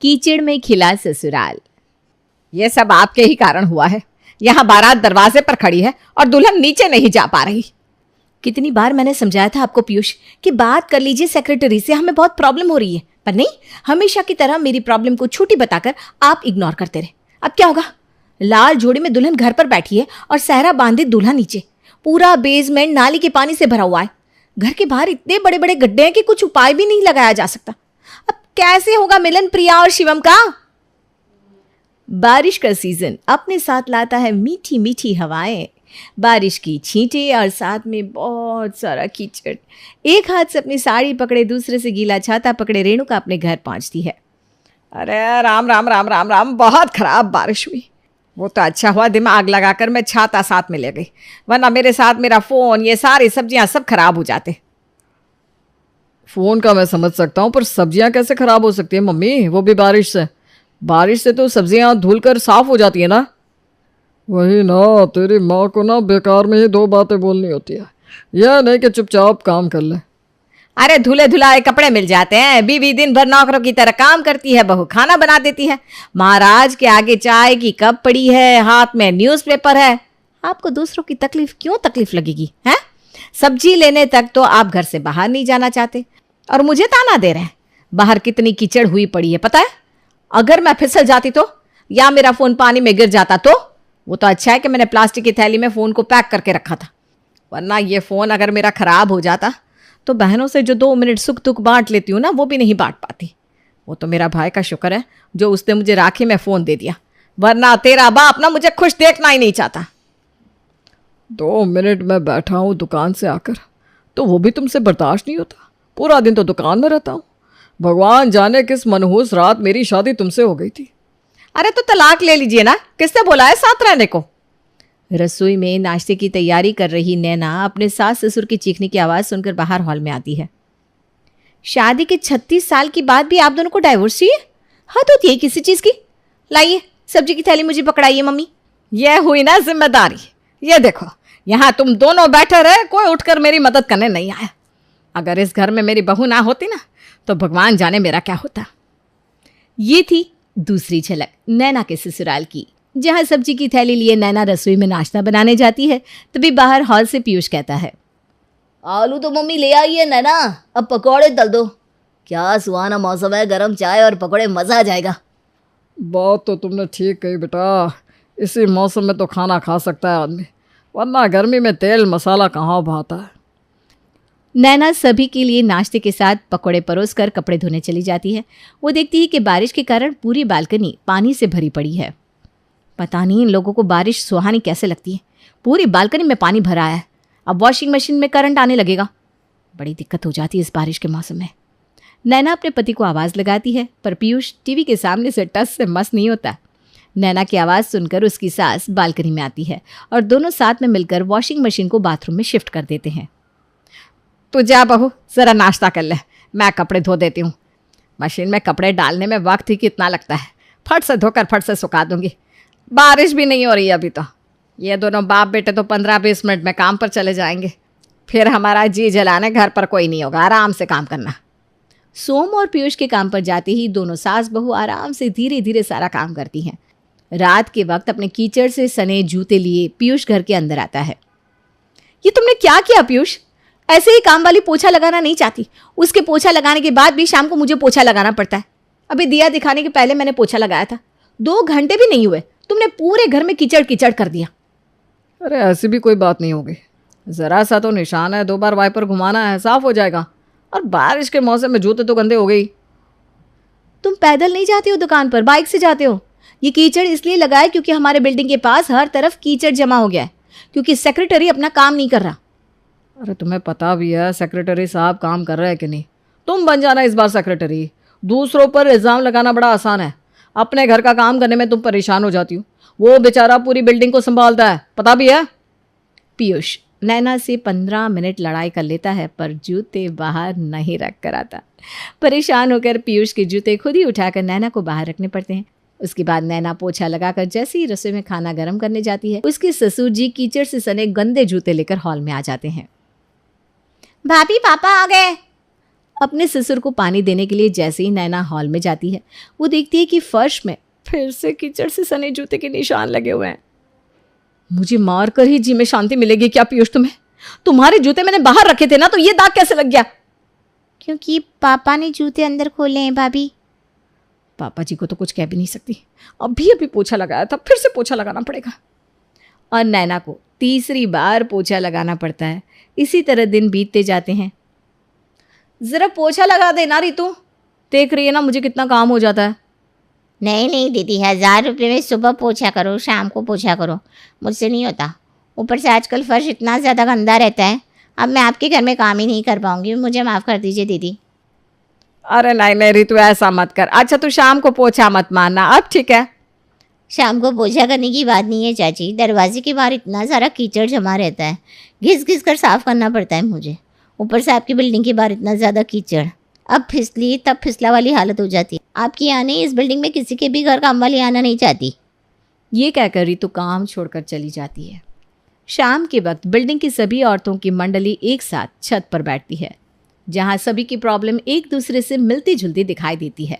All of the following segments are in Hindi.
कीचड़ में खिला ससुराल। ये सब आपके ही कारण हुआ है। यहाँ बारात दरवाजे पर खड़ी है और दुल्हन नीचे नहीं जा पा रही। कितनी बार मैंने समझाया था आपको पीयूष कि बात कर लीजिए सेक्रेटरी से, हमें बहुत प्रॉब्लम हो रही है, पर नहीं, हमेशा की तरह मेरी प्रॉब्लम को छोटी बताकर आप इग्नोर करते रहे। अब क्या होगा? लाल जोड़ी में दुल्हन घर पर बैठी है और सहरा बांधे दूल्हा नीचे। पूरा बेसमेंट नाली के पानी से भरा हुआ है। घर के बाहर इतने बड़े बड़े गड्ढे हैं कि कुछ उपाय भी नहीं लगाया जा सकता। अब कैसे होगा मिलन प्रिया और शिवम का? बारिश का सीजन अपने साथ लाता है मीठी मीठी हवाएं, बारिश की छींटें और साथ में बहुत सारा कीचड़। एक हाथ से अपनी साड़ी पकड़े, दूसरे से गीला छाता पकड़े रेणुका अपने घर पहुंचती है। अरे राम राम राम राम राम, बहुत खराब बारिश हुई। वो तो अच्छा हुआ दिमाग लगाकर मैं छाता साथ में ले गई, वरना मेरे साथ मेरा फोन, ये सारी सब्जियां सब खराब हो जाते। फोन का मैं समझ सकता हूँ, पर सब्जियां कैसे खराब हो सकती है मम्मी, वो भी बारिश से? बारिश से तो सब्जियां धुलकर साफ हो जाती है ना। वही ना, तेरी माँ को ना बेकार में ही दो बातें बोलनी होती है, यह नहीं कि चुपचाप काम कर ले। अरे धुले धुलाए कपड़े मिल जाते हैं, बीवी दिन भर नौकरों की तरह काम करती है, बहू खाना बना देती है, महाराज के आगे चाय की कप पड़ी है, हाथ में न्यूज़पेपर है। आपको दूसरों की तकलीफ क्यों तकलीफ लगेगी? हैं? सब्जी लेने तक तो आप घर से बाहर नहीं जाना चाहते और मुझे ताना दे रहे हैं। बाहर कितनी कीचड़ हुई पड़ी है पता है? अगर मैं फिसल जाती तो, या मेरा फोन पानी में गिर जाता तो? वो तो अच्छा है कि मैंने प्लास्टिक की थैली में फोन को पैक करके रखा था, वरना ये फोन अगर मेरा खराब हो जाता तो बहनों से जो 2 मिनट सुख दुख बांट लेती हूँ ना, वो भी नहीं बांट पाती। वो तो मेरा भाई का शुक्र है जो उसने मुझे राखी में फोन दे दिया, वरना तेरा बाप ना मुझे खुश देखना ही नहीं चाहता। 2 मिनट में बैठा हूँ दुकान से आकर, तो वो भी तुमसे बर्दाश्त नहीं होता? पूरा दिन तो दुकान में रहता हूँ। भगवान जाने किस मनहूस रात मेरी शादी तुमसे हो गई थी। अरे तो तलाक ले लीजिए ना, किसने बोला है साथ रहने को? रसोई में नाश्ते की तैयारी कर रही नैना अपने सास ससुर की चीखने की आवाज़ सुनकर बाहर हॉल में आती है। शादी के 36 साल की बाद भी आप दोनों को डाइवोर्स चाहिए? हद होती है किसी चीज़ की। लाइए सब्जी की थैली मुझे पकड़ाइए मम्मी। यह हुई ना जिम्मेदारी। ये देखो, यहाँ तुम दोनों बैठे रहे, कोई उठकर मेरी मदद करने नहीं आया। अगर इस घर में मेरी बहू ना होती ना, तो भगवान जाने मेरा क्या होता। ये थी दूसरी झलक नैना के ससुराल की, जहां सब्जी की थैली लिए नैना रसोई में नाश्ता बनाने जाती है। तभी बाहर हॉल से पीयूष कहता है, आलू तो मम्मी ले आई है नैना, अब पकौड़े तल दो। क्या सुहाना मौसम है, गरम चाय और पकौड़े, मज़ा आ जाएगा। बात तो तुमने ठीक कही बेटा, इसी मौसम में तो खाना खा सकता है आदमी, वरना गर्मी में तेल मसाला कहाँ भाता है। नैना सभी के लिए नाश्ते के साथ पकौड़े परोस कर कपड़े धोने चली जाती है। वो देखती है कि बारिश के कारण पूरी बालकनी पानी से भरी पड़ी है। पता नहीं इन लोगों को बारिश सुहानी कैसे लगती है। पूरी बालकनी में पानी भरा है, अब वॉशिंग मशीन में करंट आने लगेगा, बड़ी दिक्कत हो जाती है इस बारिश के मौसम में। नैना अपने पति को आवाज़ लगाती है, पर पीयूष टीवी के सामने से टस से मस नहीं होता। नैना की आवाज़ सुनकर उसकी सास बालकनी में आती है और दोनों साथ में मिलकर वॉशिंग मशीन को बाथरूम में शिफ्ट कर देते हैं। तू जा बहू, ज़रा नाश्ता कर ले, मैं कपड़े धो देती हूँ। मशीन में कपड़े डालने में वक्त ही कितना लगता है, फट से धोकर फट से सुखा दूंगी। बारिश भी नहीं हो रही अभी तो। ये दोनों बाप बेटे तो 15-20 मिनट में काम पर चले जाएंगे, फिर हमारा जी जलाने घर पर कोई नहीं होगा, आराम से काम करना। सोम और पीयूष के काम पर जाते ही दोनों सास बहू आराम से धीरे धीरे सारा काम करती हैं। रात के वक्त अपने कीचड़ से सने जूते लिए पीयूष घर के अंदर आता है। ये तुमने क्या किया पीयूष? ऐसे ही काम वाली पोछा लगाना नहीं चाहती, उसके पोछा लगाने के बाद भी शाम को मुझे पोछा लगाना पड़ता है। अभी दिया दिखाने के पहले मैंने पोछा लगाया था, 2 घंटे भी नहीं हुए, तुमने पूरे घर में कीचड़ कीचड़ कर दिया। अरे ऐसी भी कोई बात नहीं होगी, ज़रा सा तो निशान है, 2 बार वाइपर घुमाना है, साफ हो जाएगा। और बारिश के मौसम में जूते तो गंदे हो गई। तुम पैदल नहीं जाते हो दुकान पर, बाइक से जाते हो। ये कीचड़ इसलिए लगा है क्योंकि हमारे बिल्डिंग के पास हर तरफ कीचड़ जमा हो गया है, क्योंकि सेक्रेटरी अपना काम नहीं कर रहा। अरे तुम्हें पता भी है सेक्रेटरी साहब काम कर रहे हैं कि नहीं? तुम बन जाना इस बार सेक्रेटरी। दूसरों पर इल्ज़ाम लगाना बड़ा आसान है, अपने घर का काम करने में तुम परेशान हो जाती हो, वो बेचारा पूरी बिल्डिंग को संभालता है, पता भी है। पीयूष नैना से 15 मिनट लड़ाई कर लेता है, पर जूते बाहर नहीं रख कर आता। परेशान होकर पीयूष के जूते खुद ही उठाकर नैना को बाहर रखने पड़ते हैं। उसके बाद नैना पोछा लगाकर जैसे ही रसोई में खाना गर्म करने जाती है, उसके ससुर जी कीचड़ से सने गंदे जूते लेकर हॉल में आ जाते हैं। भाभी पापा आ गए। अपने ससुर को पानी देने के लिए जैसे ही नैना हॉल में जाती है, वो देखती है कि फर्श में फिर से कीचड़ से सने जूते के निशान लगे हुए हैं। मुझे मार कर ही जी में शांति मिलेगी क्या पीयूष तुम्हें? तुम्हारे जूते मैंने बाहर रखे थे ना, तो ये दाग कैसे लग गया? क्योंकि पापा ने जूते अंदर खोले हैं भाभी। पापा जी को तो कुछ कह भी नहीं सकती, अभी पोछा लगाया था, फिर से पोछा लगाना पड़ेगा। और नैना को तीसरी बार पोछा लगाना पड़ता है। इसी तरह दिन बीतते जाते हैं। जरा पोछा लगा देना रितु, देख रही है ना मुझे कितना काम हो जाता है। नहीं दीदी, 1000 रुपये में सुबह पोछा करो, शाम को पोछा करो, मुझसे नहीं होता। ऊपर से आजकल फर्श इतना ज़्यादा गंदा रहता है, अब मैं आपके घर में काम ही नहीं कर पाऊंगी, मुझे माफ़ कर दीजिए दीदी। अरे नहीं रितु, ऐसा मत कर। अच्छा तू शाम को पोछा मत मारना, अब ठीक है? शाम को पोछा करने की बात नहीं है चाची, दरवाजे के बाहर इतना सारा कीचड़ जमा रहता है, घिस घिस कर साफ करना पड़ता है मुझे। ऊपर से आपकी बिल्डिंग के बाहर इतना ज़्यादा कीचड़, अब फिसली तब फिसला वाली हालत हो जाती है। आपकी आने इस बिल्डिंग में किसी के भी घर काम वाली आना नहीं चाहती। ये कहकर रितु काम छोड़कर चली जाती है। शाम के वक्त बिल्डिंग की सभी औरतों की मंडली एक साथ छत पर बैठती है, जहां सभी की प्रॉब्लम एक दूसरे से मिलती जुलती दिखाई देती है।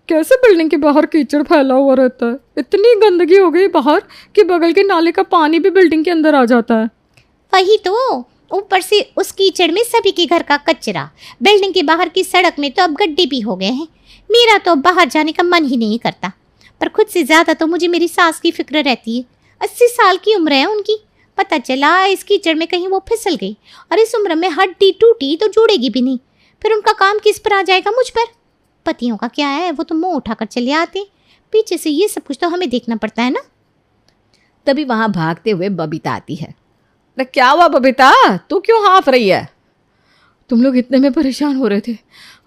कैसे बिल्डिंग के बाहर कीचड़ फैला हुआ रहता है? इतनी गंदगी हो गई बाहर कि बगल के नाले का पानी भी बिल्डिंग के अंदर आ जाता है। वही तो, ऊपर से उस कीचड़ में सभी के घर का कचरा, बिल्डिंग के बाहर की सड़क में तो अब गड्ढे भी हो गए हैं। मेरा तो बाहर जाने का मन ही नहीं करता, पर खुद से ज़्यादा तो मुझे मेरी सास की फिक्र रहती है। 80 साल की उम्र है उनकी, पता चला इस कीचड़ में कहीं वो फिसल गई और इस उम्र में हड्डी टूटी तो जुड़ेगी भी नहीं, फिर उनका काम किस पर आ जाएगा? मुझ पर। पतियों का क्या है, वो तो मुंह उठाकर चले आते, पीछे से ये सब कुछ तो हमें देखना पड़ता है ना। तभी वहां भागते हुए बबीता आती है। अरे क्या हुआ बबीता, तू क्यों हाँफ रही है? तुम लोग इतने में परेशान हो रहे थे,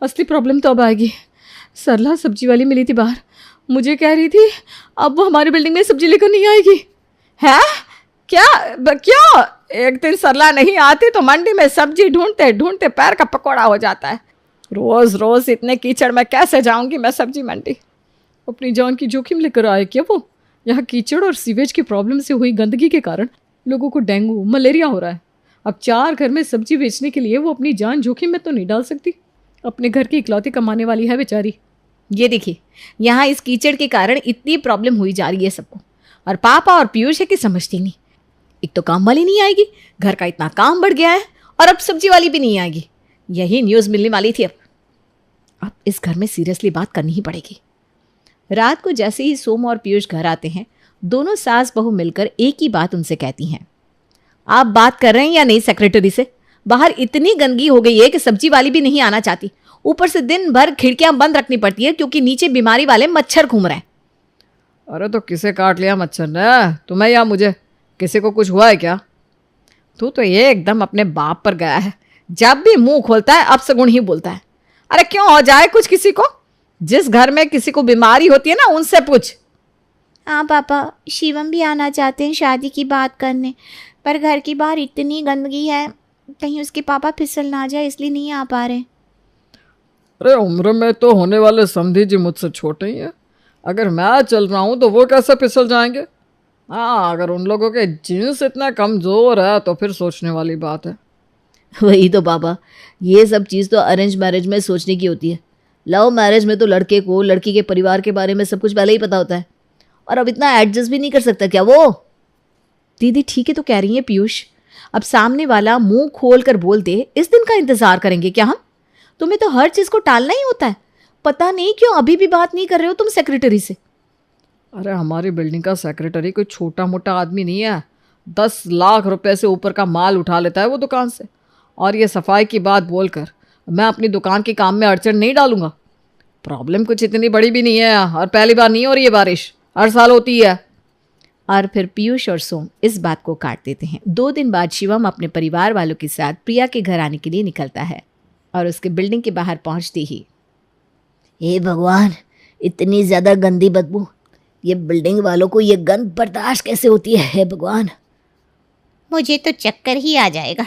असली प्रॉब्लम तो अब आएगी। सरला सब्जी वाली मिली थी बाहर, मुझे कह रही थी अब वो हमारी बिल्डिंग में सब्जी लेकर नहीं आएगी। है क्या? क्यों? एक दिन सरला नहीं आती तो मंडी में सब्जी ढूंढते ढूंढते पैर का पकौड़ा हो जाता है। रोज रोज इतने कीचड़ में कैसे जाऊंगी मैं सब्जी मंडी? अपनी जान की जोखिम लेकर आए क्या वो? यहाँ कीचड़ और सीवेज की प्रॉब्लम से हुई गंदगी के कारण लोगों को डेंगू मलेरिया हो रहा है। अब 4 घर में सब्जी बेचने के लिए वो अपनी जान जोखिम में तो नहीं डाल सकती। अपने घर की इकलौती कमाने वाली है बेचारी। ये देखिए, यहाँ इस कीचड़ के कारण इतनी प्रॉब्लम हुई जा रही है सबको, और पापा और पीयूष है कि समझती नहीं। एक तो काम वाली नहीं आएगी, घर का इतना काम बढ़ गया है, और अब सब्जी वाली भी नहीं आएगी। यही न्यूज़ मिलने वाली थी। अब इस घर में सीरियसली बात करनी ही पड़ेगी। रात को जैसे ही सोम और पीयूष घर आते हैं, दोनों सास बहू मिलकर एक ही बात उनसे कहती हैं। आप बात कर रहे हैं या नहीं सेक्रेटरी से? बाहर इतनी गंदगी हो गई है कि सब्जी वाली भी नहीं आना चाहती। ऊपर से दिन भर खिड़कियां बंद रखनी पड़ती है क्योंकि नीचे बीमारी वाले मच्छर घूम रहे हैं। अरे तो किसे काट लिया मच्छर ने, तुम्हें या मुझे? किसी को कुछ हुआ है क्या? तू तो ये एकदम अपने बाप पर गया है, जब भी मुंह खोलता है अपशगुन ही बोलता है। अरे क्यों हो जाए कुछ किसी को? जिस घर में किसी को बीमारी होती है ना, उनसे पूछ। हाँ पापा, शिवम भी आना चाहते हैं शादी की बात करने, पर घर की बाहर इतनी गंदगी है, कहीं उसके पापा फिसल ना जाए, इसलिए नहीं आ पा रहे। अरे उम्र में तो होने वाले समधी जी मुझसे छोटे ही हैं। अगर मैं चल रहा हूँ तो वो कैसे फिसल जाएंगे? हाँ, अगर उन लोगों के जीन्स इतना कमज़ोर है तो फिर सोचने वाली बात है। वही तो पापा, ये सब चीज़ तो अरेंज मैरिज में सोचने की होती है। लव मैरिज में तो लड़के को लड़की के परिवार के बारे में सब कुछ पहले ही पता होता है, और अब इतना एडजस्ट भी नहीं कर सकता क्या वो? दीदी ठीक है तो कह रही है पीयूष, अब सामने वाला मुंह खोल कर बोल दे, इस दिन का इंतजार करेंगे क्या हम? तुम्हें तो हर चीज को टालना ही होता है। पता नहीं क्यों अभी भी बात नहीं कर रहे हो तुम सेक्रेटरी से। अरे हमारी बिल्डिंग का सेक्रेटरी कोई छोटा मोटा आदमी नहीं है। 10 लाख रुपए से ऊपर का माल उठा लेता है वो दुकान से, और ये सफाई की बात बोलकर मैं अपनी दुकान के काम में अड़चन नहीं डालूंगा। प्रॉब्लम कुछ इतनी बड़ी भी नहीं है, और पहली बार नहीं हो रही है बारिश, हर साल होती है। और फिर पीयूष और सोम इस बात को काट देते हैं। 2 दिन बाद शिवम अपने परिवार वालों के साथ प्रिया के घर आने के लिए निकलता है, और उसके बिल्डिंग के बाहर पहुंचते ही, हे भगवान, इतनी ज़्यादा गंदी बदबू, ये बिल्डिंग वालों को ये गंद बर्दाश्त कैसे होती है? हे भगवान, मुझे तो चक्कर ही आ जाएगा।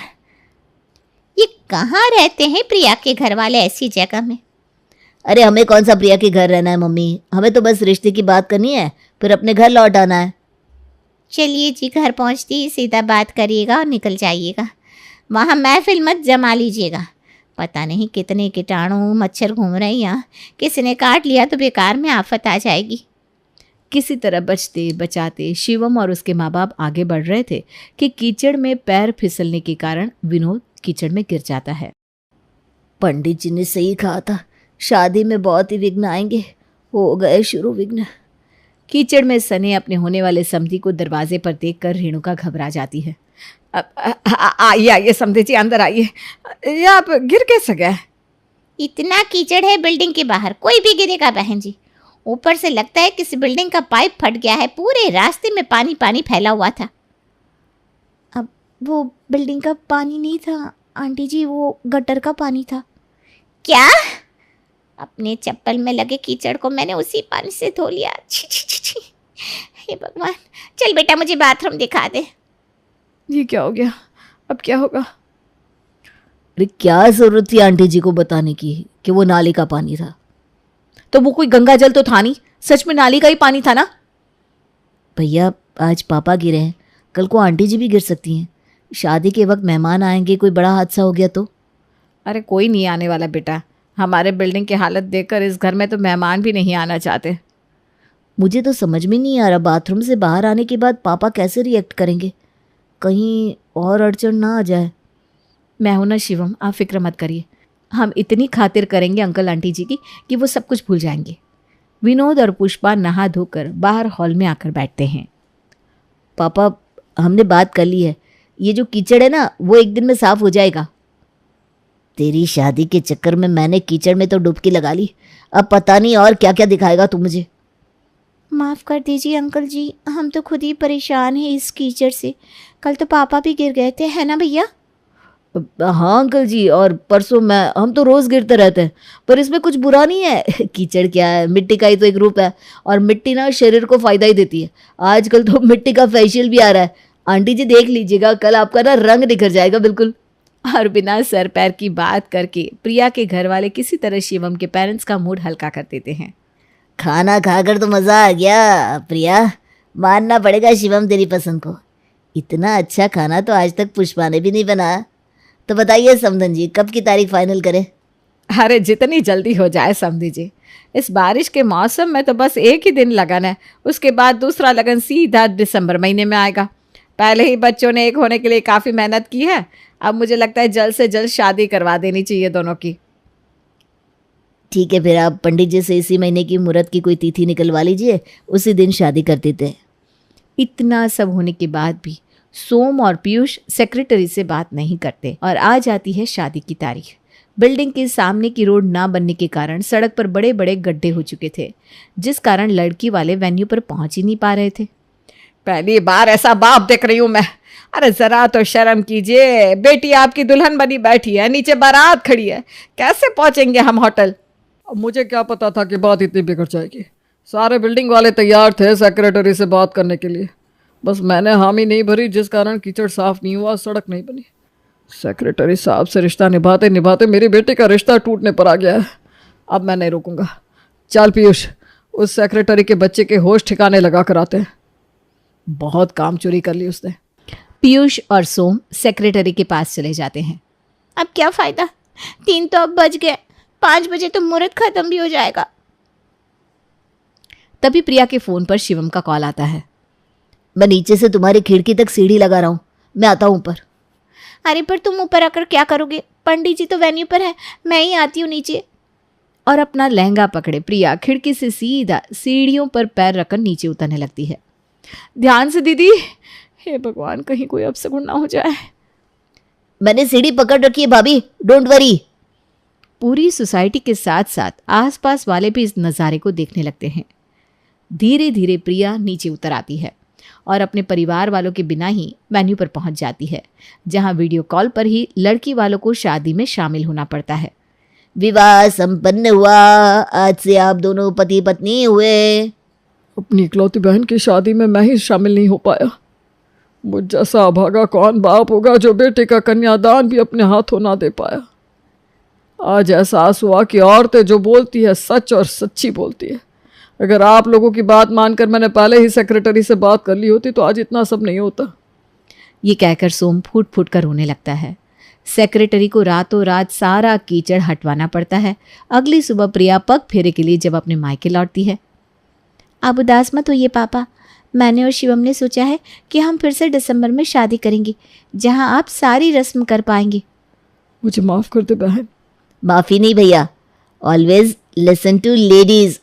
ये कहाँ रहते हैं प्रिया के घर वाले ऐसी जगह में? अरे हमें कौन सा प्रिया के घर रहना है मम्मी, हमें तो बस रिश्ते की बात करनी है, फिर अपने घर लौट आना है। चलिए जी, घर पहुँचते ही सीधा बात करिएगा और निकल जाइएगा। वहाँ महफिल मत जमा लीजिएगा, पता नहीं कितने कीटाणु मच्छर घूम रहे हैं यहाँ, किसी ने काट लिया तो बेकार में आफत आ जाएगी। किसी तरह बचते बचाते शिवम और उसके माँ बाप आगे बढ़ रहे थे कि कीचड़ में पैर फिसलने के कारण विनोद कीचड़ में गिर जाता है। पंडित जी ने सही कहा था, शादी में बहुत ही विघ्न आएंगे। हो गए शुरू विघ्न। कीचड़ में सने अपने होने वाले समधी को दरवाजे पर देखकर रेणुका घबरा जाती है। आइए आइए समधी जी, अंदर आइए। ये आप गिर कैसे गए? इतना कीचड़ है बिल्डिंग के बाहर, कोई भी गिरेगा बहन जी। ऊपर से लगता है किसी बिल्डिंग का पाइप फट गया है, पूरे रास्ते में पानी पानी फैला हुआ था। अब वो बिल्डिंग का पानी नहीं था आंटी जी, वो गटर का पानी था। क्या? अपने चप्पल में लगे कीचड़ को मैंने उसी पानी से धो लिया। छी छी छी छी, हे भगवान। चल बेटा मुझे बाथरूम दिखा दे। ये क्या हो गया? अब क्या होगा? अरे क्या जरूरत थी आंटी जी को बताने की कि वो नाले का पानी था? तो वो कोई गंगा जल तो था नहीं, सच में नाली का ही पानी था ना? भैया आज पापा गिरे हैं, कल को आंटी जी भी गिर सकती हैं। शादी के वक्त मेहमान आएंगे, कोई बड़ा हादसा हो गया तो? अरे कोई नहीं आने वाला बेटा, हमारे बिल्डिंग की हालत देखकर इस घर में तो मेहमान भी नहीं आना चाहते। मुझे तो समझ में नहीं आ रहा, बाथरूम से बाहर आने के बाद पापा कैसे रिएक्ट करेंगे? कहीं और अड़चन ना आ जाए। मैं हूं ना शिवम, आप फिक्र मत करिए। हम इतनी खातिर करेंगे अंकल आंटी जी की कि वो सब कुछ भूल जाएंगे। विनोद और पुष्पा नहा धोकर बाहर हॉल में आकर बैठते हैं। पापा हमने बात कर ली है, ये जो कीचड़ है ना वो एक दिन में साफ हो जाएगा। तेरी शादी के चक्कर में मैंने कीचड़ में तो डुबकी लगा ली, अब पता नहीं और क्या क्या दिखाएगा तू मुझे। माफ़ कर दीजिए अंकल जी, हम तो खुद ही परेशान हैं इस कीचड़ से। कल तो पापा भी गिर गए थे, है ना भैया? हाँ अंकल जी, और परसों हम तो रोज़ गिरते रहते हैं, पर इसमें कुछ बुरा नहीं है। कीचड़ क्या है, मिट्टी का ही तो एक रूप है, और मिट्टी ना शरीर को फ़ायदा ही देती है। आजकल तो मिट्टी का फेशियल भी आ रहा है। आंटी जी देख लीजिएगा, कल आपका ना रंग निखर जाएगा बिल्कुल। और बिना सर पैर की बात करके प्रिया के घर वाले किसी तरह शिवम के पेरेंट्स का मूड हल्का कर देते हैं। खाना खाकर तो मज़ा आ गया प्रिया, मानना पड़ेगा शिवम तेरी पसंद को। इतना अच्छा खाना तो आज तक पुष्पा ने भी नहीं बनाया। तो बताइए समधन जी, कब की तारीख फाइनल करें? अरे जितनी जल्दी हो जाए समधी जी। इस बारिश के मौसम में तो बस एक ही दिन लगन है, उसके बाद दूसरा लगन सीधा दिसंबर महीने में आएगा। पहले ही बच्चों ने एक होने के लिए काफ़ी मेहनत की है, अब मुझे लगता है जल्द से जल्द शादी करवा देनी चाहिए दोनों की। ठीक है, फिर आप पंडित जी से इसी महीने की मुहूर्त की कोई तिथि निकलवा लीजिए, उसी दिन शादी कर देते हैं। इतना सब होने के बाद भी सोम और पीयूष सेक्रेटरी से बात नहीं करते और आ जाती है शादी की तारीख। बिल्डिंग के सामने की रोड ना बनने के कारण सड़क पर बड़े बड़े गड्ढे हो चुके थे, जिस कारण लड़की वाले वेन्यू पर पहुंच ही नहीं पा रहे थे। पहली बार ऐसा बाप देख रही हूं मैं। अरे जरा तो शर्म कीजिए, बेटी आपकी दुल्हन बनी बैठी है, नीचे बारात खड़ी है, कैसे पहुंचेंगे हम होटल? अब मुझे क्या पता था कि बात इतनी बिगड़ जाएगी। सारे बिल्डिंग वाले तैयार थे सेक्रेटरी से बात करने के लिए, बस मैंने हामी नहीं भरी, जिस कारण कीचड़ साफ नहीं हुआ, सड़क नहीं बनी। सेक्रेटरी साहब से रिश्ता निभाते निभाते मेरी बेटी का रिश्ता टूटने पर आ गया है। अब मैं नहीं रुकूंगा। चल पीयूष, उस सेक्रेटरी के बच्चे के होश ठिकाने लगा कर आते हैं। बहुत काम चोरी कर ली उसने। पीयूष और सोम सेक्रेटरी के पास चले जाते हैं। अब क्या फ़ायदा, 3 तो अब बज गए, 5 बजे तो मुहूर्त ख़त्म भी हो जाएगा। तभी प्रिया के फ़ोन पर शिवम का कॉल आता है। मैं नीचे से तुम्हारी खिड़की तक सीढ़ी लगा रहा हूँ, मैं आता हूँ ऊपर। अरे पर तुम ऊपर आकर क्या करोगे? पंडित जी तो वेन्यू पर है, मैं ही आती हूँ नीचे। और अपना लहंगा पकड़े प्रिया खिड़की से सीधा सीढ़ियों पर पैर रखकर नीचे उतरने लगती है। ध्यान से दीदी, हे भगवान कहीं कोई अपशगुन ना हो जाए। मैंने सीढ़ी पकड़ रखी है भाभी, डोंट वरी। पूरी सोसाइटी के साथ साथ आसपास वाले भी इस नज़ारे को देखने लगते हैं। धीरे धीरे प्रिया नीचे उतर आती है और अपने परिवार वालों के बिना ही वेन्यू पर पहुंच जाती है, जहां वीडियो कॉल पर ही लड़की वालों को शादी में शामिल होना पड़ता है। विवाह संपन्न हुआ, आज से आप दोनों पति पत्नी हुए। अपनी इकलौती बहन की शादी में मैं ही शामिल नहीं हो पाया। मुझ जैसा अभागा कौन बाप होगा जो बेटे का कन्यादान भी अपने हाथों ना दे पाया। आज एहसास हुआ कि औरतें जो बोलती है सच और सच्ची बोलती है। अगर आप लोगों की बात मानकर मैंने पहले ही सेक्रेटरी से बात कर ली होती तो आज इतना सब नहीं होता। ये कहकर सोम फूट फूट कर रोने लगता है। सेक्रेटरी को रातों रात सारा कीचड़ हटवाना पड़ता है। अगली सुबह प्रिया पग फेरे के लिए जब अपने मायके लौटती है। अब उदास मत होइए पापा, मैंने और शिवम ने सोचा है कि हम फिर से दिसंबर में शादी करेंगे, जहां आप सारी रस्म कर पाएंगे। मुझे माफ कर दे बहन। माफी नहीं भैया, ऑलवेज लिसन टू लेडीज।